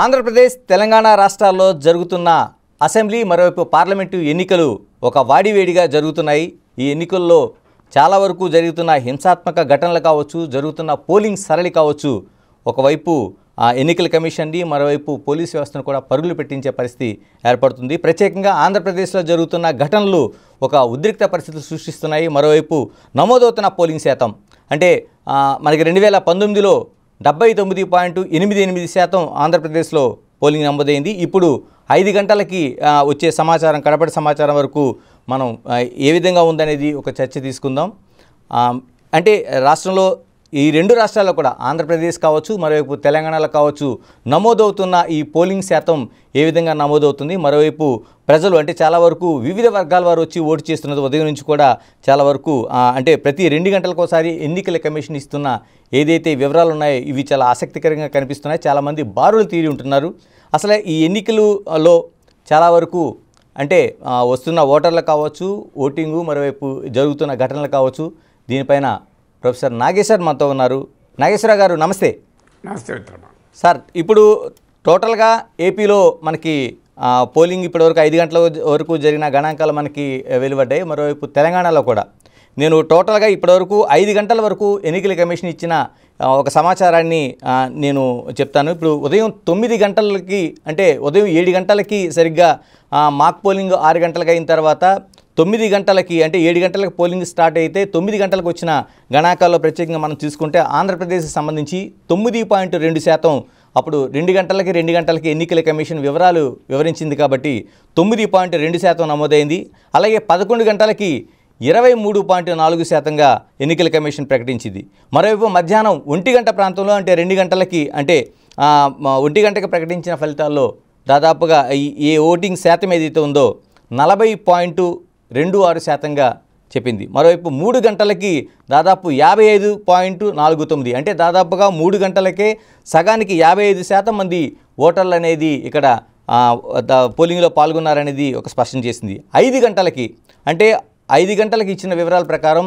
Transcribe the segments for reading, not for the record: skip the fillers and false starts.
ఆంధ్రప్రదేశ్ తెలంగాణ రాష్ట్రాల్లో జరుగుతున్న అసెంబ్లీ మరోవైపు పార్లమెంటు ఎన్నికలు ఒక వాడివేడిగా జరుగుతున్నాయి. ఈ ఎన్నికల్లో చాలా వరకు జరుగుతున్న హింసాత్మక ఘటనలు కావచ్చు, జరుగుతున్న పోలింగ్ సరళి కావచ్చు, ఒకవైపు ఎన్నికల కమిషన్ని, మరోవైపు పోలీసు వ్యవస్థను కూడా పరుగులు పెట్టించే పరిస్థితి ఏర్పడుతుంది. ప్రత్యేకంగా ఆంధ్రప్రదేశ్లో జరుగుతున్న ఘటనలు ఒక ఉద్రిక్త పరిస్థితులు సృష్టిస్తున్నాయి. మరోవైపు నమోదవుతున్న పోలింగ్ శాతం అంటే మనకి 2019లో 79.88% ఆంధ్రప్రదేశ్లో పోలింగ్ నమోదైంది. ఇప్పుడు 5 గంటలకి వచ్చే సమాచారం, కడపటి సమాచారం వరకు మనం ఏ విధంగా ఉందనేది ఒక చర్చ తీసుకుందాం. అంటే రాష్ట్రంలో ఈ రెండు రాష్ట్రాల్లో కూడా, ఆంధ్రప్రదేశ్ కావచ్చు, మరోవైపు తెలంగాణలో కావచ్చు, నమోదవుతున్న ఈ పోలింగ్ శాతం ఏ విధంగా నమోదవుతుంది, మరోవైపు ప్రజలు అంటే చాలా వరకు వివిధ వర్గాల వారు వచ్చి ఓటు చేస్తున్నది. ఉదయం నుంచి కూడా చాలా వరకు అంటే ప్రతి 2 గంటలకోసారి ఎన్నికల కమిషన్ ఇస్తున్న ఏదైతే వివరాలు ఉన్నాయో ఇవి చాలా ఆసక్తికరంగా కనిపిస్తున్నాయి. చాలామంది బారులు తీరి ఉంటున్నారు. అసలు ఈ ఎన్నికలలో చాలా వరకు అంటే వస్తున్న ఓటర్లు కావచ్చు, ఓటింగు, మరోవైపు జరుగుతున్న ఘటనలు కావచ్చు, దీనిపైన ప్రొఫెసర్ నాగేశ్వర్ మనతో ఉన్నారు. నాగేశ్వర గారు నమస్తే. నమస్తే సార్, ఇప్పుడు టోటల్గా ఏపీలో మనకి పోలింగ్ ఇప్పటివరకు 5 గంటల వరకు జరిగిన గణాంకాలు మనకి వెలువడ్డాయి. మరోవైపు తెలంగాణలో కూడా నేను టోటల్గా ఇప్పటివరకు 5 గంటల వరకు ఎన్నికల కమిషన్ ఇచ్చిన ఒక సమాచారాన్ని నేను చెప్తాను. ఇప్పుడు ఉదయం 9 గంటలకి అంటే ఉదయం 7 గంటలకి సరిగ్గా మాక్ పోలింగ్ 6 గంటలకు అయిన తర్వాత 9 గంటలకి అంటే 7 గంటలకు పోలింగ్ స్టార్ట్ అయితే 9 గంటలకు వచ్చిన గణాంకాల్లో ప్రత్యేకంగా మనం చూసుకుంటే ఆంధ్రప్రదేశ్కి సంబంధించి 9.2%, అప్పుడు 2 గంటలకి ఎన్నికల కమిషన్ వివరాలు వివరించింది కాబట్టి 9.2% నమోదైంది. అలాగే 11 గంటలకి 23.4%గా ఎన్నికల కమిషన్ ప్రకటించింది. మరోవైపు మధ్యాహ్నం 1 గంట ప్రాంతంలో అంటే 2 గంటలకి అంటే 1 గంటకి ప్రకటించిన ఫలితాల్లో దాదాపుగా ఈ ఓటింగ్ శాతం ఏదైతే ఉందో 40.26%గా చెప్పింది. మరోవైపు 3 గంటలకి దాదాపు 55.49, అంటే దాదాపుగా 3 గంటలకే సగానికి 55% మంది ఓటర్లు అనేది ఇక్కడ పోలింగ్లో పాల్గొన్నారనేది ఒక స్పష్టం చేసింది. 5 గంటలకి అంటే 5 గంటలకి ఇచ్చిన వివరాల ప్రకారం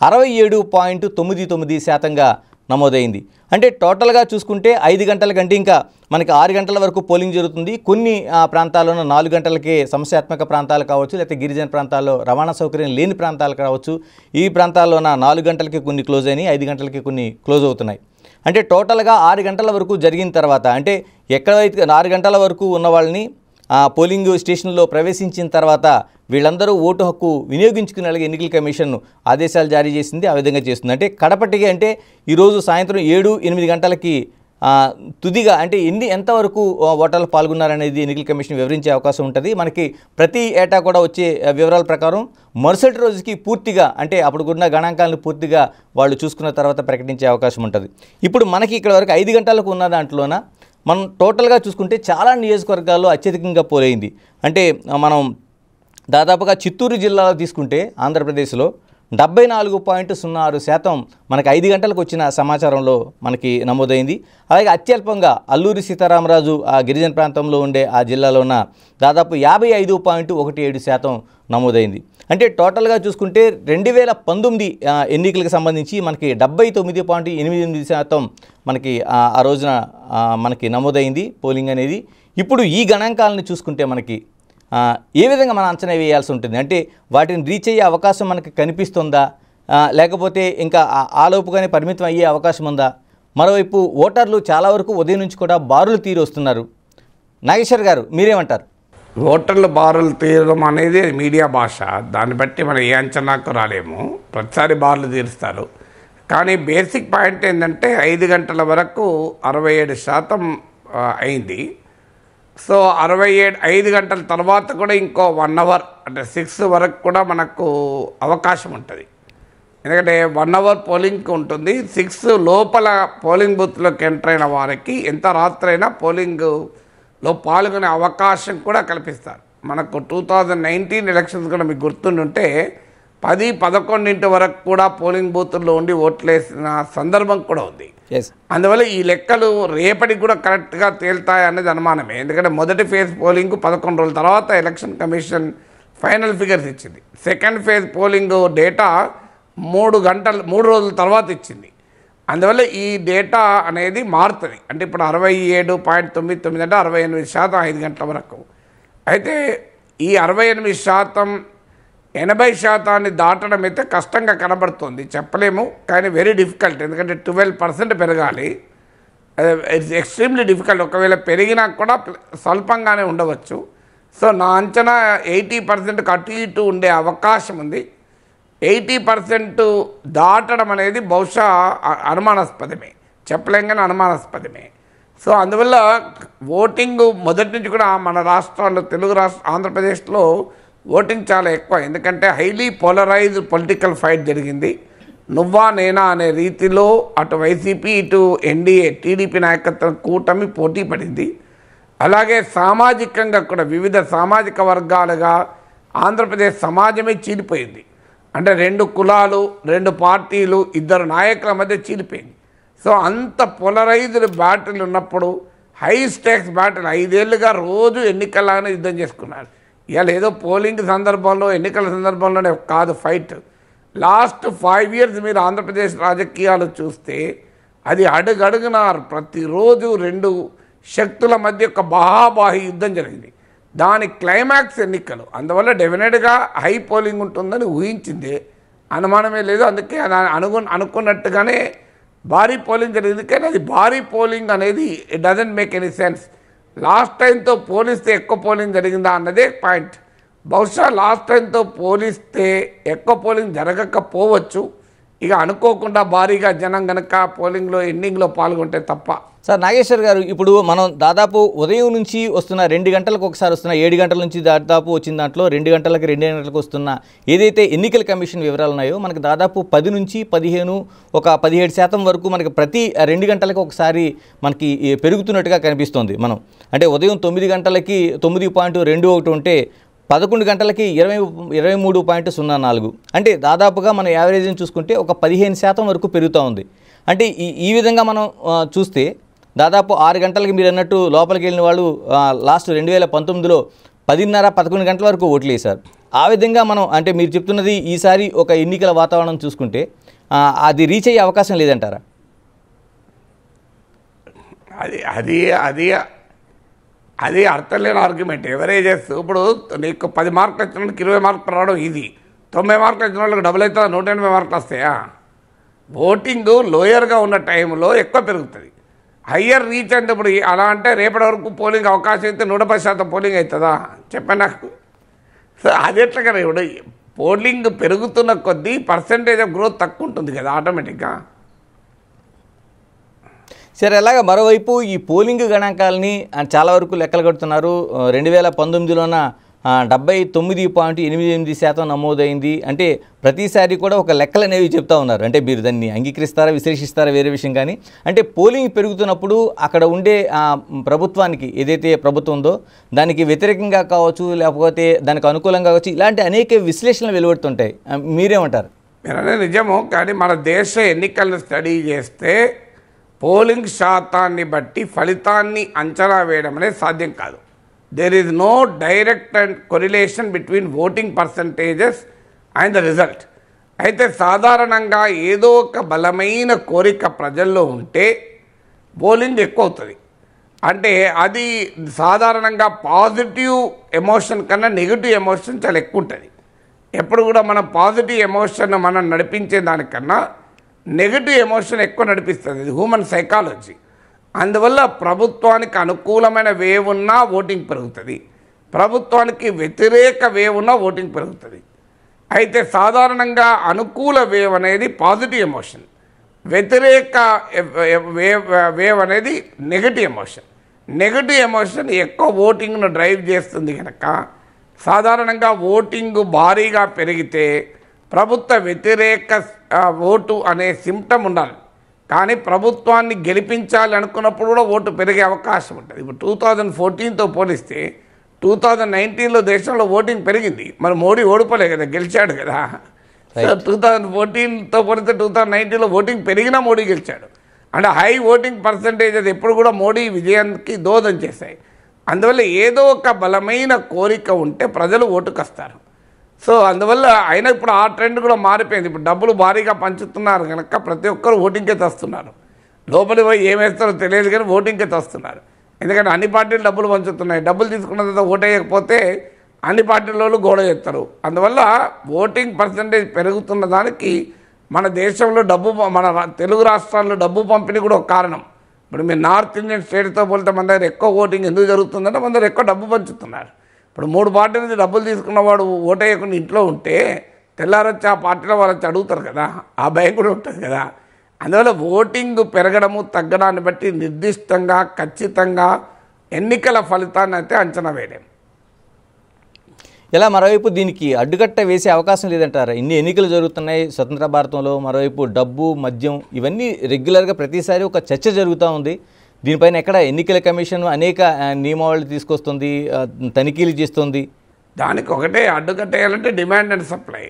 67.99%గా నమోదైంది. అంటే టోటల్గా చూసుకుంటే 5 గంటల కంటే ఇంకా మనకి 6 గంటల వరకు పోలింగ్ జరుగుతుంది. కొన్ని ప్రాంతాల్లోనూ 4 గంటలకే సమస్యాత్మక ప్రాంతాలు కావచ్చు, లేకపోతే గిరిజన ప్రాంతాల్లో రవాణా సౌకర్యం లేని ప్రాంతాలు కావచ్చు, ఈ ప్రాంతాల్లోన 4 గంటలకి కొన్ని క్లోజ్ అయినాయి, 5 గంటలకి కొన్ని క్లోజ్ అవుతున్నాయి. అంటే టోటల్గా 6 గంటల వరకు జరిగిన తర్వాత అంటే ఎక్కడైతే 4 గంటల వరకు ఉన్న వాళ్ళని పోలింగ్ స్టేషన్లో ప్రవేశించిన తర్వాత వీళ్ళందరూ ఓటు హక్కు వినియోగించుకునేలాగా ఎన్నికల కమిషన్ ఆదేశాలు జారీ చేసింది. ఆ విధంగా చేస్తుంది. అంటే కడపటికి అంటే ఈరోజు సాయంత్రం 7-8 గంటలకి తుదిగా అంటే ఎంతవరకు ఓటర్లు పాల్గొన్నారనేది ఎన్నికల కమిషన్ వివరించే అవకాశం ఉంటుంది. మనకి ప్రతి ఏటా కూడా వచ్చే వివరాల ప్రకారం మరుసటి రోజుకి పూర్తిగా అంటే అప్పుడున్న గణాంకాలను పూర్తిగా వాళ్ళు చూసుకున్న తర్వాత ప్రకటించే అవకాశం ఉంటుంది. ఇప్పుడు మనకి ఇక్కడ వరకు 5 గంటలకు ఉన్న దాంట్లోన మనం టోటల్గా చూసుకుంటే చాలా నియోజకవర్గాల్లో అత్యధికంగా పోలైంది. అంటే మనం దాదాపుగా చిత్తూరు జిల్లాలో తీసుకుంటే ఆంధ్రప్రదేశ్లో 74.06% మనకి 5 గంటలకు వచ్చిన సమాచారంలో మనకి నమోదైంది. అలాగే అత్యల్పంగా అల్లూరి సీతారామరాజు ఆ గిరిజన ప్రాంతంలో ఉండే ఆ జిల్లాలో ఉన్న దాదాపు 55.17% నమోదైంది. అంటే టోటల్గా చూసుకుంటే 2019 ఎన్నికలకు సంబంధించి మనకి 79.88% మనకి ఆ రోజున మనకి నమోదైంది పోలింగ్ అనేది. ఇప్పుడు ఈ గణాంకాలను చూసుకుంటే మనకి ఏ విధంగా మనం అంచనా వేయాల్సి ఉంటుంది? అంటే వాటిని రీచ్ అయ్యే అవకాశం మనకి కనిపిస్తుందా, లేకపోతే ఇంకా ఆలోపుగానే పరిమితం అయ్యే అవకాశం ఉందా? మరోవైపు ఓటర్లు చాలా వరకు ఉదయం నుంచి కూడా బారులు తీరి వస్తున్నారు. నాగేశ్వర్ గారు మీరేమంటారు? ఓటర్లు బారులు తీరడం అనేది మీడియా భాష, దాన్ని బట్టి మనం ఏ అంచనాకు రాలేము. ప్రతిసారి బారులు తీరుస్తారు. కానీ బేసిక్ పాయింట్ ఏంటంటే 5 గంటల వరకు 67% అయింది. సో 5 గంటల తర్వాత కూడా ఇంకో 1 అవర్ అంటే 6 వరకు కూడా మనకు అవకాశం ఉంటుంది. ఎందుకంటే 1 అవర్ పోలింగ్కి ఉంటుంది. 6 లోపల పోలింగ్ బూత్లోకి ఎంటర్ అయిన వారికి ఎంత రాత్రైనా పోలింగ్లో పాల్గొనే అవకాశం కూడా కల్పిస్తారు. మనకు 2019 ఎలక్షన్స్ కూడా మీకు గుర్తుండుంటే 10-11 వరకు కూడా పోలింగ్ బూతుల్లో ఉండి ఓట్లేసిన సందర్భం కూడా ఉంది. అందువల్ల ఈ లెక్కలు రేపటికి కూడా కరెక్ట్గా తేలుతాయి అనేది అనుమానమే. ఎందుకంటే మొదటి ఫేజ్ పోలింగ్ 11 రోజుల తర్వాత ఎలక్షన్ కమిషన్ ఫైనల్ ఫిగర్స్ ఇచ్చింది. సెకండ్ ఫేజ్ పోలింగ్ డేటా 3 రోజుల తర్వాత ఇచ్చింది. అందువల్ల ఈ డేటా అనేది మారుతుంది. అంటే ఇప్పుడు 67.99 అంటే 68% 5 గంటల వరకు. అయితే ఈ 68% 80% దాటడం అయితే కష్టంగా కనబడుతుంది, చెప్పలేము. కానీ వెరీ డిఫికల్ట్, ఎందుకంటే 12% పెరగాలి. It's extremely difficult. ఒకవేళ పెరిగినా కూడా స్వల్పంగానే ఉండవచ్చు. సో నా అంచనా 80%కు అటు ఇటు ఉండే అవకాశం ఉంది. 80% దాటడం అనేది బహుశా అనుమానాస్పదమే, చెప్పలేం కానీ అనుమానాస్పదమే. సో అందువల్ల ఓటింగ్ మొదటి నుంచి కూడా మన రాష్ట్రాల్లో, తెలుగు ఆంధ్రప్రదేశ్లో ఓటింగ్ చాలా ఎక్కువ. ఎందుకంటే హైలీ పోలరైజ్డ్ పొలిటికల్ ఫైట్ జరిగింది. నువ్వా నేనా అనే రీతిలో అటు వైసీపీ ఇటు ఎన్డీఏ టీడీపీ నాయకత్వం కూటమి పోటీ పడింది. అలాగే సామాజికంగా కూడా వివిధ సామాజిక వర్గాలుగా ఆంధ్రప్రదేశ్ సమాజమే చీలిపోయింది. అంటే 2 కులాలు, 2 పార్టీలు, 2 నాయకుల మధ్య చీలిపోయింది. సో అంత పోలరైజ్డ్ బ్యాటిల్ ఉన్నప్పుడు హై స్టేక్స్ బ్యాటిల్ 5 ఏళ్ళుగా రోజు ఎన్నికల్లాగానే యుద్ధం చేసుకున్నారు. ఇవాళ ఏదో పోలింగ్ సందర్భంలో, ఎన్నికల సందర్భంలోనే కాదు ఫైట్. లాస్ట్ 5 ఇయర్స్ మీరు ఆంధ్రప్రదేశ్ రాజకీయాలు చూస్తే అది అడుగడుగున ప్రతిరోజు 2 శక్తుల మధ్య ఒక బాహాబాహి యుద్ధం జరిగింది. దాని క్లైమాక్స్ ఎన్నికలు. అందువల్ల డెఫినెట్గా హై పోలింగ్ ఉంటుందని ఊహించింది, అనుమానమే లేదు. అందుకే అనుకున్నట్టుగానే భారీ పోలింగ్ జరిగింది. కానీ అది భారీ పోలింగ్ అనేది it doesn't make any sense. Last టైంతో పోలిస్తే ఎక్కువ పోలింగ్ జరిగిందా అన్నదే పాయింట్. బహుశా లాస్ట్ టైంతో పోలిస్తే ఎక్కువ పోలింగ్ జరగకపోవచ్చు. ఇక అనుకోకుండా భారీగా జనం కనుక పోలింగ్లో ఎండింగ్లో పాల్గొంటే తప్ప. సార్ నాగేశ్వర్ గారు, ఇప్పుడు మనం దాదాపు ఉదయం నుంచి వస్తున్న 2 గంటలకు ఒకసారి వస్తున్న 7 గంటల నుంచి దాదాపు వచ్చిన దాంట్లో 2 గంటలకు 2 గంటలకు వస్తున్న ఏదైతే ఎన్నికల కమిషన్ వివరాలు ఉన్నాయో మనకు దాదాపు 10 నుంచి 15 ఒక 17% వరకు మనకి ప్రతి 2 గంటలకు ఒకసారి మనకి పెరుగుతున్నట్టుగా కనిపిస్తోంది. మనం అంటే ఉదయం 9 గంటలకి 9.21 ఉంటే 11 గంటలకి 23.04, అంటే దాదాపుగా మనం యావరేజ్ని చూసుకుంటే ఒక 15% వరకు పెరుగుతూ ఉంది. అంటే ఈ విధంగా మనం చూస్తే దాదాపు 6 గంటలకి మీరు అన్నట్టు లోపలికి వెళ్ళిన వాళ్ళు లాస్ట్ 2019లో 10:30-11 గంటల వరకు ఓట్లు వేశారు. ఆ విధంగా మనం అంటే మీరు చెప్తున్నది ఈసారి ఒక ఎన్నికల వాతావరణం చూసుకుంటే అది రీచ్ అయ్యే అవకాశం లేదంటారా? అది అర్థం లేని ఆర్గ్యుమెంట్. ఎవరేజెస్ ఇప్పుడు నీకు 10 మార్కులు వచ్చిన వాళ్ళకి 20 మార్కులు రావడం ఇది, 90 మార్కులు వచ్చిన వాళ్ళకి డబుల్ అవుతుందా? 180 మార్కులు వస్తాయా? ఓటింగ్ లోయర్గా ఉన్న టైంలో ఎక్కువ పెరుగుతుంది, హయ్యర్ రీచ్ అయినప్పుడు అలా అంటే రేపటి వరకు పోలింగ్ అవకాశం అయితే 110% పోలింగ్ అవుతుందా చెప్పండి నాకు. సో అది ఎట్లా కదా, ఇప్పుడు పోలింగ్ పెరుగుతున్న కొద్దీ పర్సంటేజ్ ఆఫ్ గ్రోత్ తక్కువ ఉంటుంది కదా ఆటోమేటిక్గా. సరే, అలాగా మరోవైపు ఈ పోలింగ్ గణాంకాలని చాలా వరకు లెక్కలు కడుతున్నారు. 2019లోన 79.88% నమోదైంది. అంటే ప్రతిసారి కూడా ఒక లెక్కలు అనేవి చెప్తా ఉన్నారు. అంటే మీరు దాన్ని అంగీకరిస్తారా విశ్లేషిస్తారా వేరే విషయం, కానీ అంటే పోలింగ్ పెరుగుతున్నప్పుడు అక్కడ ఉండే ప్రభుత్వానికి ఏదైతే ప్రభుత్వం ఉందో దానికి వ్యతిరేకంగా కావచ్చు, లేకపోతే దానికి అనుకూలంగా కావచ్చు, ఇలాంటి అనేక విశ్లేషణలు వెలువడుతుంటాయి. మీరేమంటారు? మీరనే నిజము, కానీ మన దేశ ఎన్నికలను స్టడీ చేస్తే పోలింగ్ శాతాన్ని బట్టి ఫలితాన్ని అంచనా వేయడం అనేది సాధ్యం కాదు. There is no direct and correlation between voting percentages and the result. అయితే సాధారణంగా ఏదో ఒక బలమైన కోరిక ప్రజల్లో ఉంటే పోలింగ్ ఎక్కువ అవుతుంది. అంటే అది సాధారణంగా పాజిటివ్ ఎమోషన్ కన్నా నెగిటివ్ ఎమోషన్ చాలా ఎక్కువ ఉంటుంది. ఎప్పుడు కూడా మనం పాజిటివ్ ఎమోషన్ మనం నడిపించే దానికన్నా నెగిటివ్ ఎమోషన్ ఎక్కువ నడిపిస్తుంది. ఇది హ్యూమన్ సైకాలజీ. అందువల్ల ప్రభుత్వానికి అనుకూలమైన వేవ్ ఉన్నా ఓటింగ్ పెరుగుతుంది, ప్రభుత్వానికి వ్యతిరేక వేవ్ ఉన్నా ఓటింగ్ పెరుగుతుంది. అయితే సాధారణంగా అనుకూల వేవ్ అనేది పాజిటివ్ ఎమోషన్, వ్యతిరేక వేవ్ అనేది నెగిటివ్ ఎమోషన్. నెగిటివ్ ఎమోషన్ ఎక్కువ ఓటింగ్ను డ్రైవ్ చేస్తుంది కనుక సాధారణంగా ఓటింగ్ భారీగా పెరిగితే ప్రభుత్వ వ్యతిరేక ఓటు అనే సిమ్టమ్ ఉండాలి. కానీ ప్రభుత్వాన్ని గెలిపించాలి అనుకున్నప్పుడు కూడా ఓటు పెరిగే అవకాశం ఉంటుంది. ఇప్పుడు 2014తో పోలిస్తే 2019లో దేశంలో ఓటింగ్ పెరిగింది. మరి మోడీ ఓడిపోలే కదా, గెలిచాడు కదా. 2014తో పోలిస్తే 2019లో ఓటింగ్ పెరిగినా మోడీ గెలిచాడు. అంటే హై ఓటింగ్ పర్సంటేజ్ అది ఎప్పుడు కూడా మోడీ విజయానికి దోహదం చేశాయి. అందువల్ల ఏదో ఒక బలమైన కోరిక ఉంటే ప్రజలు ఓటుకొస్తారు. సో అందువల్ల అయినా ఇప్పుడు ఆ ట్రెండ్ కూడా మారిపోయింది. ఇప్పుడు డబ్బులు భారీగా పంచుతున్నారు కనుక ప్రతి ఒక్కరు ఓటింగ్కే తెస్తున్నారు. లోపలికి పోయి ఏం వేస్తారో తెలియదు కానీ ఓటింగ్కే తెస్తున్నారు. ఎందుకంటే అన్ని పార్టీలు డబ్బులు పంచుతున్నాయి. డబ్బులు తీసుకున్న తర్వాత ఓటు వేయకపోతే అన్ని పార్టీలలో గోడ చేస్తారు. అందువల్ల ఓటింగ్ పర్సంటేజ్ పెరుగుతున్న దానికి మన దేశంలో మన తెలుగు రాష్ట్రాల్లో డబ్బు పంపిణీ కూడా ఒక కారణం. ఇప్పుడు మీరు నార్త్ ఇండియన్ స్టేట్తో పోలితే మన దగ్గర ఎక్కువ ఓటింగ్ ఎందుకు జరుగుతుందంటే మన దగ్గర ఎక్కువ డబ్బు పంచుతున్నారు. ఇప్పుడు 3 పార్టీల నుంచి డబ్బులు తీసుకున్నవాడు ఓటు వేయకుండా ఇంట్లో ఉంటే తెల్లారొచ్చి ఆ పార్టీలో వాళ్ళు వచ్చి అడుగుతారు కదా, ఆ భయం కూడా ఉంటుంది కదా. అందువల్ల ఓటింగ్ పెరగడము తగ్గడాన్ని బట్టి నిర్దిష్టంగా ఖచ్చితంగా ఎన్నికల ఫలితాన్ని అయితే అంచనా వేయలేము. ఇలా మరోవైపు దీనికి అడ్డుకట్ట వేసే అవకాశం లేదంటారా? ఇన్ని ఎన్నికలు జరుగుతున్నాయి స్వతంత్ర భారతంలో, మరోవైపు డబ్బు మద్యం ఇవన్నీ రెగ్యులర్గా ప్రతిసారి ఒక చర్చ జరుగుతూ ఉంది. దీనిపైన ఎక్కడ ఎన్నికల కమిషన్ అనేక నియమావళి తీసుకొస్తుంది, తనిఖీలు చేస్తుంది. దానికి ఒకటే అడ్డుకట్టేయాలంటే డిమాండ్ అండ్ సప్లై.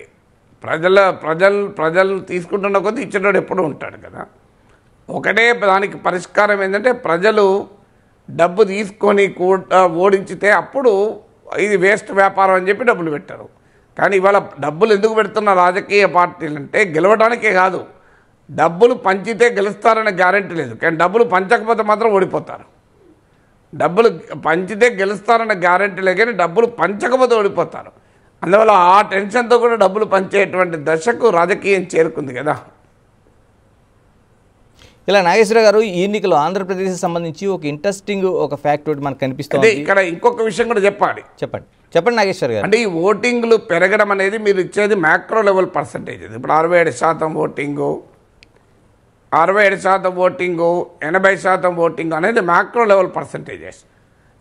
ప్రజలు తీసుకుంటున్న కొద్దీ ఇచ్చినోడు ఎప్పుడూ ఉంటాడు కదా. ఒకటే దానికి పరిష్కారం ఏంటంటే ప్రజలు డబ్బు తీసుకొని కూడా ఓడించితే అప్పుడు ఇది వేస్ట్ వ్యాపారం అని చెప్పి డబ్బులు పెట్టారు. కానీ ఇవాళ డబ్బులు ఎందుకు పెడుతున్న రాజకీయ పార్టీలు అంటే గెలవడానికే కాదు, డబ్బులు పంచితే గెలుస్తారనే గ్యారెంటీ లేదు. కానీ డబ్బులు పంచకపోతే మాత్రం ఓడిపోతారు. డబ్బులు పంచితే గెలుస్తారన్న గ్యారెంటీ లేదు, కానీ డబ్బులు పంచకపోతే ఓడిపోతారు. అందువల్ల ఆ టెన్షన్తో కూడా డబ్బులు పంచేటువంటి దశకు రాజకీయం చేరుకుంది కదా. ఇలా నాగేశ్వర గారు, ఈ ఎన్నికలు ఆంధ్రప్రదేశ్కి సంబంధించి ఒక ఇంట్రెస్టింగ్ ఒక ఫ్యాక్ట్ మనకు కనిపిస్తుంది. ఇక్కడ ఇంకొక విషయం కూడా చెప్పాలి. చెప్పండి నాగేశ్వర గారు. అంటే ఈ ఓటింగ్లు పెరగడం అనేది మీరు ఇచ్చేది మ్యాక్రో లెవెల్ పర్సంటేజ్. ఇప్పుడు 67% ఓటింగు, 67% ఓటింగు, 80% ఓటింగ్ అనేది మ్యాక్రో లెవెల్ పర్సంటేజెస్.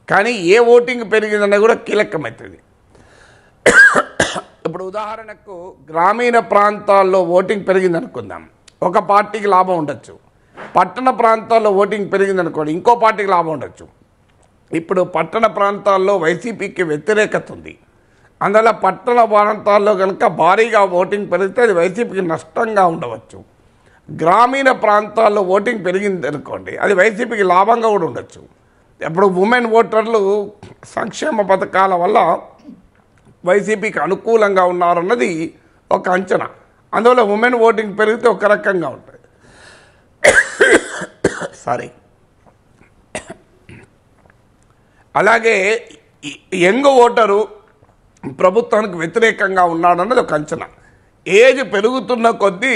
కానీ ఏ ఓటింగ్ పెరిగిందనేది కూడా కీలకమవుతుంది. ఇప్పుడు ఉదాహరణకు గ్రామీణ ప్రాంతాల్లో ఓటింగ్ పెరిగింది అనుకుందాం, ఒక పార్టీకి లాభం ఉండొచ్చు. పట్టణ ప్రాంతాల్లో ఓటింగ్ పెరిగింది అనుకోండి, ఇంకో పార్టీకి లాభం ఉండొచ్చు. ఇప్పుడు పట్టణ ప్రాంతాల్లో వైసీపీకి వ్యతిరేకత ఉంది. అందువల్ల పట్టణ ప్రాంతాల్లో కనుక భారీగా ఓటింగ్ పెరిగితే అది వైసీపీకి నష్టంగా ఉండవచ్చు. గ్రామీణ ప్రాంతాల్లో ఓటింగ్ పెరిగింది అనుకోండి, అది వైసీపీకి లాభంగా కూడా ఉండొచ్చు. ఇప్పుడు ఉమెన్ ఓటర్లు సంక్షేమ పథకాల వల్ల వైసీపీకి అనుకూలంగా ఉన్నారన్నది ఒక అంచనా. అందువల్ల ఉమెన్ ఓటింగ్ పెరిగితే ఒక రకంగా ఉంటుంది. సారీ, అలాగే యంగ్ ఓటరు ప్రభుత్వానికి వ్యతిరేకంగా ఉన్నాడన్నది ఒక అంచనా. ఏజ్ పెరుగుతున్న కొద్దీ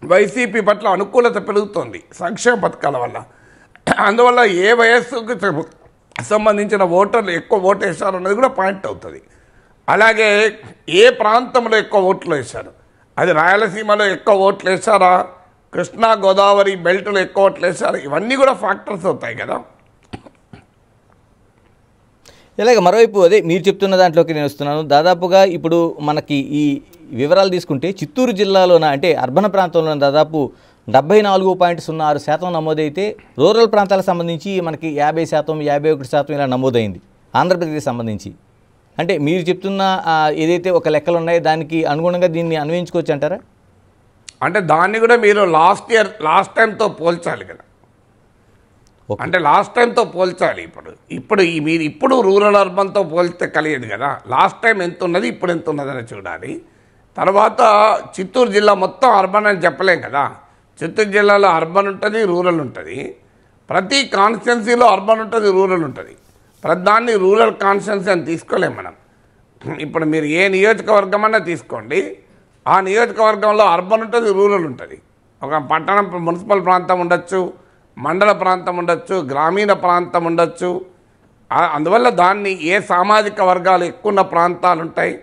వైసీపీ పట్ల అనుకూలత పెరుగుతోంది సంక్షేమ పథకాల వల్ల. అందువల్ల ఏ వయస్సుకు సంబంధించిన ఓటర్లు ఎక్కువ ఓటు వేశారు అన్నది కూడా పాయింట్ అవుతుంది. అలాగే ఏ ప్రాంతంలో ఎక్కువ ఓట్లు వేశారు, అది రాయలసీమలో ఎక్కువ ఓట్లు వేశారా, కృష్ణా గోదావరి బెల్ట్లో ఎక్కువ ఓట్లు వేశారు, ఇవన్నీ కూడా ఫ్యాక్టర్స్ అవుతాయి కదా. ఇలాగ మరోవైపు అదే మీరు చెప్తున్న దాంట్లోకి నేను వస్తున్నాను. దాదాపుగా ఇప్పుడు మనకి ఈ వివరాలు తీసుకుంటే చిత్తూరు జిల్లాలోన అంటే అర్బన్ ప్రాంతంలో దాదాపు 74.06% నమోదైతే రూరల్ ప్రాంతాలకు సంబంధించి మనకి 50%, 51% ఇలా నమోదైంది ఆంధ్రప్రదేశ్కి సంబంధించి. అంటే మీరు చెప్తున్న ఏదైతే ఒక లెక్కలు ఉన్నాయో దానికి అనుగుణంగా దీన్ని అన్వయించుకోవచ్చు అంటారా? అంటే దాన్ని కూడా మీరు లాస్ట్ టైంతో పోల్చాలి కదా. అంటే లాస్ట్ టైంతో పోల్చాలి. మీరు ఇప్పుడు రూరల్ అర్బన్తో పోల్చితే కలిగేది కదా. లాస్ట్ టైం ఎంత ఉన్నది, ఇప్పుడు ఎంత ఉన్నదని చూడాలి. తర్వాత చిత్తూరు జిల్లా మొత్తం అర్బన్ అని చెప్పలేం కదా. చిత్తూరు జిల్లాలో అర్బన్ ఉంటుంది, రూరల్ ఉంటుంది. ప్రతి కాన్స్టిట్యున్సీలో అర్బన్ ఉంటుంది, రూరల్ ఉంటుంది. ప్రధాన్ని రూరల్ కాన్స్టిట్యున్సీ అని తీసుకోలేం మనం. ఇప్పుడు మీరు ఏ నియోజకవర్గం అన్నా తీసుకోండి, ఆ నియోజకవర్గంలో అర్బన్ ఉంటుంది, రూరల్ ఉంటుంది. ఒక పట్టణం మున్సిపల్ ప్రాంతం ఉండొచ్చు, మండల ప్రాంతం ఉండొచ్చు, గ్రామీణ ప్రాంతం ఉండొచ్చు. అందువల్ల దాన్ని ఏ సామాజిక వర్గాలు ఎక్కువ ఉన్న ప్రాంతాలు ఉంటాయి.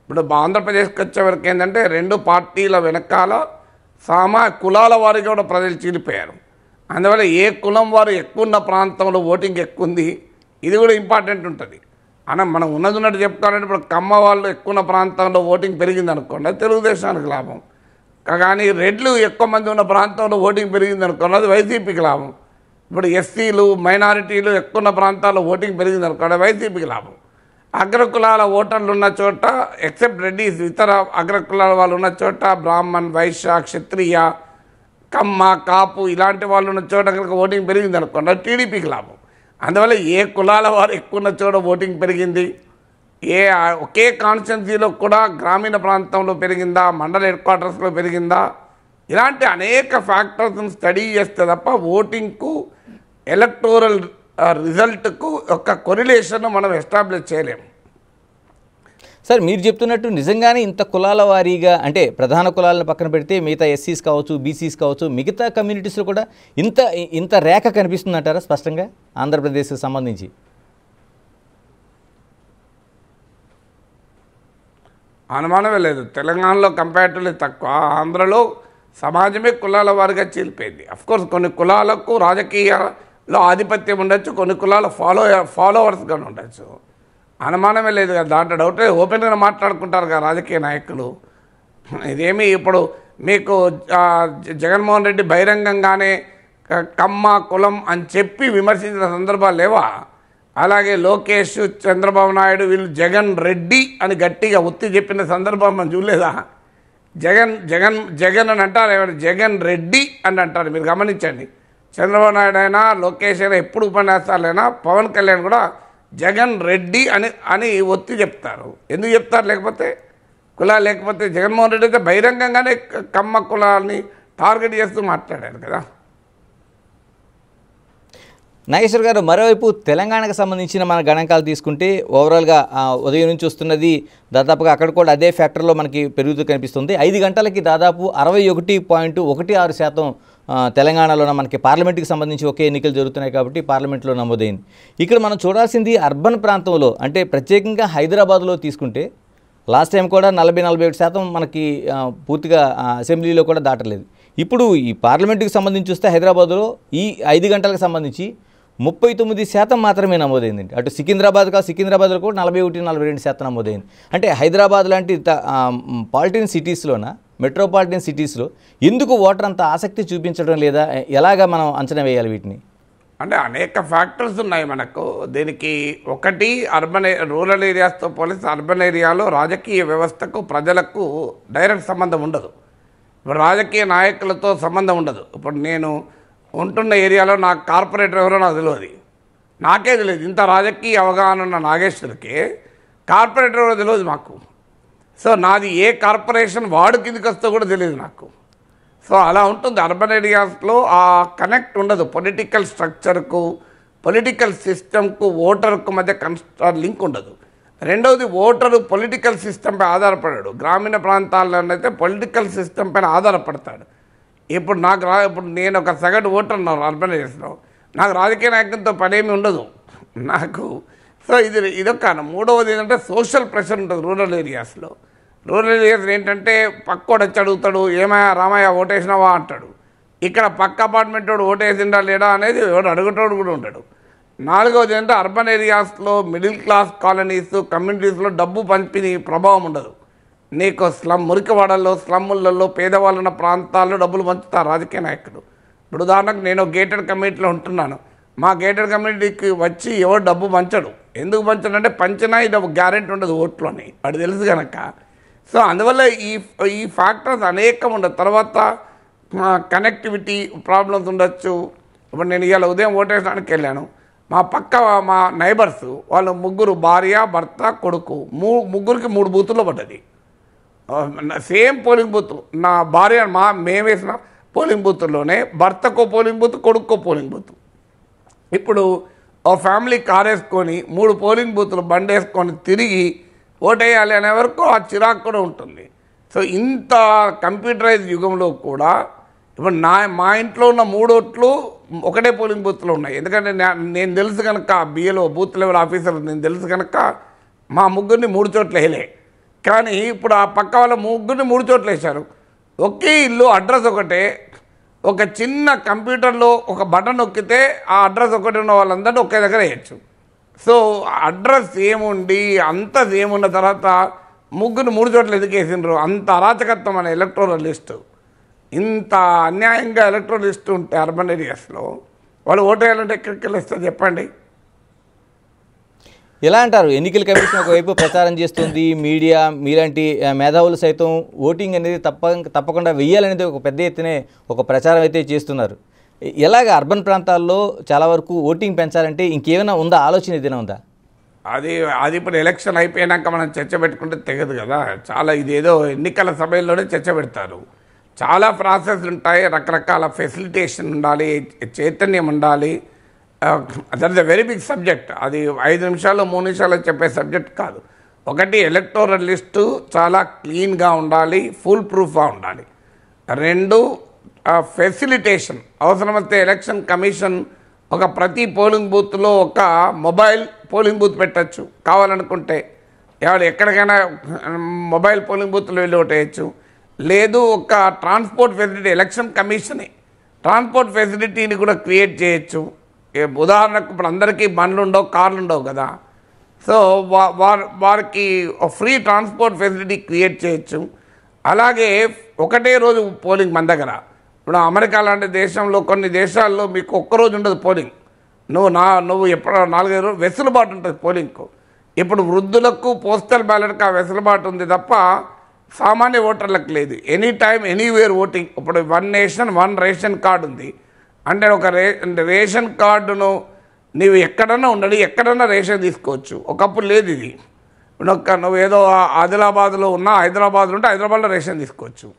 ఇప్పుడు ఆంధ్రప్రదేశ్కి వచ్చేవరకు ఏంటంటే 2 పార్టీల వెనకాల కులాల వారికి కూడా ప్రజలు చీలిపోయారు. అందువల్ల ఏ కులం వారు ఎక్కువ ఉన్న ప్రాంతంలో ఓటింగ్ ఎక్కువ ఉంది, ఇది కూడా ఇంపార్టెంట్ ఉంటుంది. మనం ఉన్నట్టు చెప్పుకోవాలంటే ఇప్పుడు కమ్మ వాళ్ళు ఎక్కువ ఉన్న ప్రాంతంలో ఓటింగ్ పెరిగింది అనుకోండి, అది తెలుగుదేశానికి లాభం. కానీ రెడ్లు ఎక్కువ మంది ఉన్న ప్రాంతంలో ఓటింగ్ పెరిగింది అనుకోండి, అది వైసీపీకి లాభం. ఇప్పుడు ఎస్సీలు మైనారిటీలు ఎక్కువ ఉన్న ప్రాంతాల్లో ఓటింగ్ పెరిగింది అనుకోండి, వైసీపీకి లాభం. అగ్రకులాల ఓటర్లు ఉన్న చోట ఎక్సెప్ట్ రెడ్డిస్, ఇతర అగ్రకులాల వాళ్ళు ఉన్న చోట బ్రాహ్మణ్, వైశ్య, క్షత్రియ, కమ్మ, కాపు ఇలాంటి వాళ్ళు ఉన్న చోట కనుక ఓటింగ్ పెరిగింది అనుకోండి, అది టీడీపీకి లాభం. అందువల్ల ఏ కులాల వారు ఎక్కువ ఉన్న చోట ఓటింగ్ పెరిగింది, ఒకే కాన్స్టిట్యున్సీలో కూడా గ్రామీణ ప్రాంతంలో పెరిగిందా, మండల హెడ్ క్వార్టర్స్లో పెరిగిందా, ఇలాంటి అనేక ఫ్యాక్టర్స్ని స్టడీ చేస్తే తప్ప ఓటింగ్కు ఎలక్టోరల్ రిజల్ట్కు ఒక కొరిలేషన్ మనం ఎస్టాబ్లిష్ చేయలేము. సార్ మీరు చెప్తున్నట్టు నిజంగానే ఇంత కులాల వారీగా, అంటే ప్రధాన కులాలను పక్కన పెడితే మిగతా ఎస్సీస్ కావచ్చు, బీసీస్ కావచ్చు, మిగతా కమ్యూనిటీస్లో కూడా ఇంత రేఖ కనిపిస్తుందంటారా స్పష్టంగా ఆంధ్రప్రదేశ్కి సంబంధించి? అనుమానమే లేదు. తెలంగాణలో కంపారిటివ్లీ తక్కువ, ఆంధ్రలో సమాజమే కులాల వారిగా చీలిపోయింది. అఫ్కోర్స్ కొన్ని కులాలకు రాజకీయాల్లో ఆధిపత్యం ఉండొచ్చు, కొన్ని కులాల ఫాలోవర్స్గా ఉండొచ్చు, అనుమానమే లేదు కదా, దాంట్లో డౌటే. ఓపెన్గా మాట్లాడుకుంటారు కదా రాజకీయ నాయకులు. ఇదేమి ఇప్పుడు మీకు జగన్మోహన్ రెడ్డి బహిరంగంగానే కమ్మ కులం అని చెప్పి విమర్శించిన సందర్భాలు లేవా? అలాగే లోకేష్, చంద్రబాబు నాయుడు వీళ్ళు జగన్ రెడ్డి అని గట్టిగా ఒత్తి చెప్పిన సందర్భం మనం చూడలేదా? జగన్ జగన్ జగన్ అని అంటారు, ఎవరు జగన్ రెడ్డి అని అంటారు. మీరు గమనించండి, చంద్రబాబు నాయుడు అయినా లోకేష్ అయినా ఎప్పుడు ఉపన్యాసాలైనా పవన్ కళ్యాణ్ కూడా జగన్ రెడ్డి అని ఒత్తి చెప్తారు. ఎందుకు చెప్తారు? లేకపోతే జగన్మోహన్ రెడ్డి అయితే బహిరంగంగానే కమ్మ కులాన్ని టార్గెట్ చేస్తూ మాట్లాడారు కదా. నాగేశ్వర్ గారు, మరోవైపు తెలంగాణకు సంబంధించిన మన గణాంకాలు తీసుకుంటే ఓవరాల్గా ఉదయం నుంచి వస్తున్నది దాదాపుగా అక్కడ కూడా అదే ఫ్యాక్టర్లో మనకి పెరుగుతూ కనిపిస్తుంది. 5 గంటలకి దాదాపు 61.16% తెలంగాణలోనే మనకి పార్లమెంట్కి సంబంధించి ఒకే ఎన్నికలు జరుగుతున్నాయి కాబట్టి పార్లమెంట్లో నమోదైంది. ఇక్కడ మనం చూడాల్సింది అర్బన్ ప్రాంతంలో, అంటే ప్రత్యేకంగా హైదరాబాద్లో తీసుకుంటే లాస్ట్ టైం కూడా 40-41% మనకి పూర్తిగా అసెంబ్లీలో కూడా దాటలేదు. ఇప్పుడు ఈ పార్లమెంటుకి సంబంధించి చూస్తే హైదరాబాద్లో ఈ 5 గంటలకు సంబంధించి 39% మాత్రమే నమోదైందండి. అటు సికింద్రాబాద్లో కూడా 41-42% నమోదైంది. అంటే హైదరాబాద్ లాంటి పాలిటిన్ సిటీస్లోన, మెట్రోపాలిటన్ సిటీస్లో ఎందుకు ఓటర్ అంత ఆసక్తి చూపించడం లేదా? ఎలాగా మనం అంచనా వేయాలి వీటిని? అంటే అనేక ఫ్యాక్టర్స్ ఉన్నాయి మనకు దీనికి. ఒకటి, రూరల్ ఏరియాస్తో పోలిస్తే అర్బన్ ఏరియాలో రాజకీయ వ్యవస్థకు ప్రజలకు డైరెక్ట్ సంబంధం ఉండదు. ఇప్పుడు రాజకీయ నాయకులతో సంబంధం ఉండదు. ఇప్పుడు నేను ఉంటున్న ఏరియాలో నాకు కార్పొరేటర్ ఎవరో నాకు తెలియదు, నాకే తెలియదు. ఇంత రాజకీయ అవగాహన ఉన్న నాగేశ్వరికి కార్పొరేటర్ ఎవరో తెలియదు మాకు. సో నాది ఏ కార్పొరేషన్ వార్డు కిందకి వస్తే కూడా తెలియదు నాకు. సో అలా ఉంటుంది. అర్బన్ ఏరియాస్లో ఆ కనెక్ట్ ఉండదు. పొలిటికల్ స్ట్రక్చర్కు, పొలిటికల్ సిస్టమ్కు, ఓటర్కు మధ్య లింక్ ఉండదు. రెండవది, ఓటరు పొలిటికల్ సిస్టంపై ఆధారపడాడు. గ్రామీణ ప్రాంతాల్లోనైతే పొలిటికల్ సిస్టమ్ పైన ఆధారపడతాడు. ఇప్పుడు ఇప్పుడు నేను ఒక సగటు ఓటర్ ఉన్నాను అర్బన్ ఏరియాస్లో, నాకు రాజకీయ నాయకులతో పనేమి ఉండదు నాకు. సో ఇదొక. మూడవది ఏంటంటే సోషల్ ప్రెషర్ ఉంటుంది రూరల్ ఏరియాస్లో. రూరల్ ఏరియాస్ ఏంటంటే పక్కోడు వచ్చి అడుగుతాడు, ఏమయ్యా రామయ్య ఓటేసినావా అంటాడు. ఇక్కడ పక్క అపార్ట్మెంట్ వాడు ఓటేసిండా లేడా అనేది ఎవడు అడుగుతాడు కూడా ఉంటాడు. నాలుగవది ఏంటంటే అర్బన్ ఏరియాస్లో మిడిల్ క్లాస్ కాలనీస్, కమ్యూనిటీస్లో డబ్బు పంపిణీ ప్రభావం ఉండదు. నీకు మురికివాడల్లో, స్లమ్ములలో, పేదవాళ్ళున్న ప్రాంతాల్లో డబ్బులు పంచుతారు రాజకీయ నాయకులు. ఇప్పుడు ఉదాహరణకు నేను గేటెడ్ కమ్యూనిటీలో ఉంటున్నాను. మా గేటెడ్ కమ్యూనిటీకి వచ్చి ఎవరు డబ్బు పంచడు. ఎందుకు పంచడంటే పంచినా ఇది గ్యారెంటీ ఉండదు ఓట్లు అని వాడు తెలుసు కనుక. సో అందువల్ల ఈ ఫ్యాక్టర్స్ అనేకం ఉండదు. తర్వాత కనెక్టివిటీ ప్రాబ్లమ్స్ ఉండొచ్చు. ఇప్పుడు నేను ఇవాళ ఉదయం ఓటేసడానికి వెళ్ళాను, మా నైబర్స్ వాళ్ళు ముగ్గురు, భార్య, భర్త, కొడుకు, ముగ్గురికి 3 బూతుల్లో పడ్డది. Same polling booth. నా భార్య మేము వేసిన పోలింగ్ బూత్లోనే భర్తకో పోలింగ్ బూత్, కొడుక్కో పోలింగ్ బూత్. ఇప్పుడు ఓ ఫ్యామిలీ కార్ వేసుకొని 3 పోలింగ్ బూత్లు బండి వేసుకొని తిరిగి ఓటేయాలి అనే వరకు ఆ చిరాకు కూడా ఉంటుంది. సో ఇంత కంప్యూటరైజ్ యుగంలో కూడా ఇప్పుడు మా ఇంట్లో ఉన్న 3 ఓట్లు ఒకటే పోలింగ్ బూత్లో ఉన్నాయి. ఎందుకంటే నేను తెలుసు కనుక, బిఏలో బూత్ లెవెల్ ఆఫీసర్ నేను తెలుసు కనుక మా ముగ్గురిని 3 చోట్ల వేయలే. కానీ ఇప్పుడు ఆ పక్క వాళ్ళ ముగ్గురిని 3 చోట్ల వేశారు. ఒకే ఇల్లు, అడ్రస్ ఒకటే. ఒక చిన్న కంప్యూటర్లో ఒక బటన్ నొక్కితే ఆ అడ్రస్ ఒకటి ఉన్న వాళ్ళందరినీ ఒకే దగ్గర వేయచ్చు. సో అడ్రస్ ఏముండి అంత ఏమున్న తర్వాత ముగ్గురు 3 చోట్ల ఎందుకు వేసిండ్రు? అంత అరాచకత్వం అనే ఎలక్టోరల్ లిస్టు, ఇంత అన్యాయంగా ఎలక్టోరల్ లిస్టు ఉంటే అర్బన్ ఏరియాస్లో వాళ్ళు ఓటు వేయాలంటే ఎక్కడికి వెళ్ళిస్తారు చెప్పండి? ఎలా అంటారు? ఎన్నికల కమిషన్ ఒకవైపు ప్రచారం చేస్తుంది, మీడియా మీలాంటి మేధావులు సైతం ఓటింగ్ అనేది తప్పకుండా వెయ్యాలనేది ఒక పెద్ద ఎత్తునే ఒక ప్రచారం అయితే చేస్తున్నారు. ఎలాగ అర్బన్ ప్రాంతాల్లో చాలా వరకు ఓటింగ్ పెంచాలంటే ఇంకేమైనా ఉందా? ఆలోచన ఏదైనా ఉందా? అది ఇప్పుడు ఎలక్షన్ అయిపోయాక మనం చర్చ పెట్టుకుంటే తెగదు కదా. చాలా ఇదేదో ఎన్నికల సమయంలోనే చర్చ పెడతారు. చాలా ప్రాసెస్ ఉంటాయి, రకరకాల ఫెసిలిటేషన్ ఉండాలి, చైతన్యం ఉండాలి. That is a very big subject. అది 5 నిమిషాల్లో 3 నిమిషాల్లో చెప్పే సబ్జెక్ట్ కాదు. ఒకటి, ఎలక్టోరల్ లిస్టు చాలా క్లీన్గా ఉండాలి, ఫుల్ ప్రూఫ్గా ఉండాలి. 2, ఫెసిలిటేషన్. అవసరమైతే ఎలక్షన్ కమిషన్ ఒక ప్రతి పోలింగ్ బూత్లో ఒక మొబైల్ పోలింగ్ బూత్ పెట్టచ్చు కావాలనుకుంటే. ఎవరు ఎక్కడికైనా మొబైల్ పోలింగ్ బూత్లో వెళ్ళి ఓటేయచ్చు. లేదు, ఒక ట్రాన్స్పోర్ట్ ఫెసిలిటీ, ఎలక్షన్ కమిషనే ట్రాన్స్పోర్ట్ ఫెసిలిటీని కూడా క్రియేట్ చేయొచ్చు. ఉదాహరణకు ఇప్పుడు అందరికీ బండ్లు ఉండవు, కార్లు ఉండవు కదా. సో వారికి ఫ్రీ ట్రాన్స్పోర్ట్ ఫెసిలిటీ క్రియేట్ చేయొచ్చు. అలాగే ఒకటే రోజు పోలింగ్ మన దగ్గర. ఇప్పుడు అమెరికా లాంటి దేశంలో, కొన్ని దేశాల్లో మీకు ఒక్కరోజు ఉండదు పోలింగ్. నువ్వు ఎప్పుడో 4-5 రోజులు వెసులుబాటు ఉంటుంది పోలింగ్కు. ఇప్పుడు వృద్ధులకు పోస్టల్ బ్యాలెట్కి ఆ వెసులుబాటు ఉంది తప్ప సామాన్య ఓటర్లకు లేదు. Any time anywhere voting. ఇప్పుడు 1 నేషన్ 1 రేషన్ కార్డు ఉంది. అంటే ఒక రేషన్ కార్డును నీవు ఎక్కడన్నా ఉండాలి, ఎక్కడన్నా రేషన్ తీసుకోవచ్చు. ఒకప్పుడు లేదు ఇది. నువ్వు ఏదో ఆదిలాబాద్లో ఉన్నా, హైదరాబాద్లో ఉంటే హైదరాబాద్లో రేషన్ తీసుకోవచ్చు.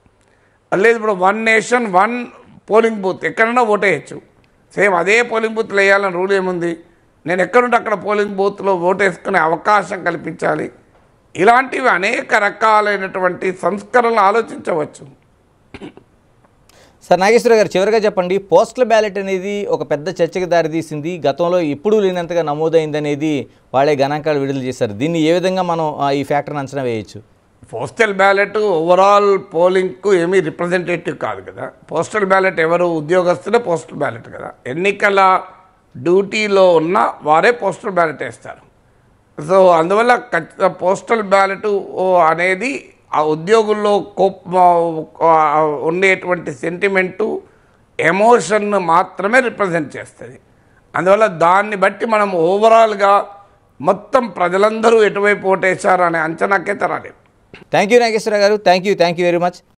లేదు, ఇప్పుడు 1 నేషన్ 1 పోలింగ్ బూత్, ఎక్కడన్నా ఓటేయచ్చు. సేమ్ అదే పోలింగ్ బూత్లో వేయాలని రూల్ ఏముంది? నేను ఎక్కడుంటే అక్కడ పోలింగ్ బూత్లో ఓటేసుకునే అవకాశం కల్పించాలి. ఇలాంటివి అనేక రకాలైనటువంటి సంస్కరణలు ఆలోచించవచ్చు. సార్ నాగేశ్వర గారు, చివరిగా చెప్పండి, పోస్టల్ బ్యాలెట్ అనేది ఒక పెద్ద చర్చకు దారితీసింది. గతంలో ఎప్పుడూ లేనంతగా నమోదైందనేది వాళ్ళే గణాంకాలు విడుదల చేశారు. దీన్ని ఏ విధంగా మనం ఈ ఫ్యాక్టర్ని అంచనా వేయచ్చు? పోస్టల్ బ్యాలెట్ ఓవరాల్ పోలింగ్కు ఏమీ రిప్రజెంటేటివ్ కాదు కదా. పోస్టల్ బ్యాలెట్ ఎవరు ఉద్యోగస్తులే పోస్టల్ బ్యాలెట్ కదా. ఎన్నికల డ్యూటీలో ఉన్న వారే పోస్టల్ బ్యాలెట్ వేస్తారు. సో అందువల్ల పోస్టల్ బ్యాలెట్ అనేది ఆ ఉద్యోగుల్లో ఉండేటువంటి సెంటిమెంటు, ఎమోషన్ను మాత్రమే రిప్రజెంట్ చేస్తుంది. అందువల్ల దాన్ని బట్టి మనం ఓవరాల్గా మొత్తం ప్రజలందరూ ఎటువైపు ఓటేశారు అనే అంచనాకే తరాలి. థ్యాంక్ యూ నాగేశ్వర గారు. Thank you very much.